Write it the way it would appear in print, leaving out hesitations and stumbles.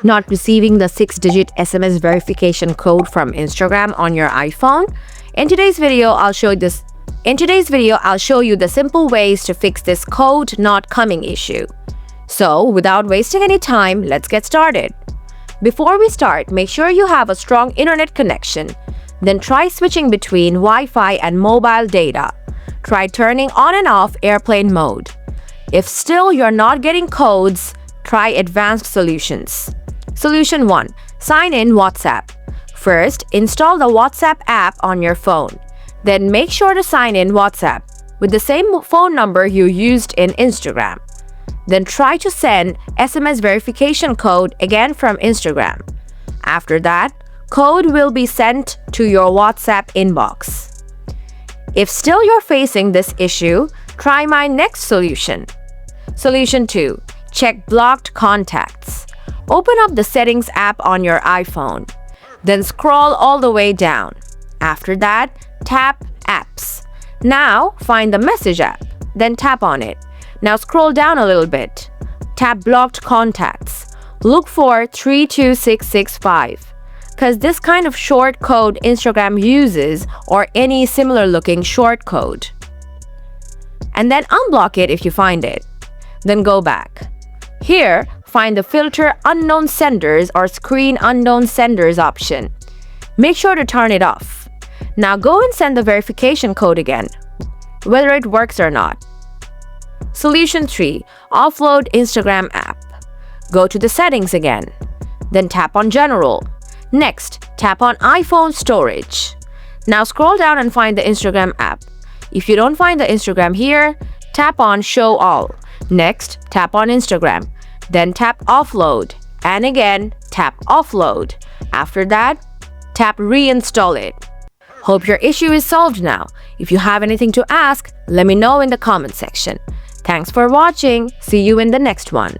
Not receiving the 6-digit SMS verification code from Instagram on your iPhone? In today's video, I'll show you the simple ways to fix this code not coming issue. So, without wasting any time, let's get started. Before we start, make sure you have a strong internet connection. Then try switching between Wi-Fi and mobile data. Try turning on and off airplane mode. If still you're not getting codes, try advanced solutions. Solution 1. Sign in WhatsApp. First, install the WhatsApp app on your phone. Then make sure to sign in WhatsApp with the same phone number you used in Instagram. Then try to send SMS verification code again from Instagram. After that, code will be sent to your WhatsApp inbox. If still you're facing this issue, try my next solution. Solution 2. Check blocked contacts. Open up the Settings app on your iPhone. Then scroll all the way down. After that, tap Apps. Now, find the Message app. Then tap on it. Now scroll down a little bit. Tap Blocked Contacts. Look for 32665. Because this kind of short code Instagram uses, or any similar looking short code. And then unblock it if you find it. Then go back. Here, find the Filter Unknown Senders or Screen Unknown Senders option. Make sure to turn it off. Now go and send the verification code again, whether it works or not. Solution 3. Offload Instagram app. Go to the settings again. Then tap on General. Next, tap on iPhone Storage. Now scroll down and find the Instagram app. If you don't find the Instagram here, tap on Show All. Next, tap on Instagram. Then tap Offload. And again, tap Offload. After that, tap Reinstall it. Hope your issue is solved now. If you have anything to ask, let me know in the comment section. Thanks for watching. See you in the next one.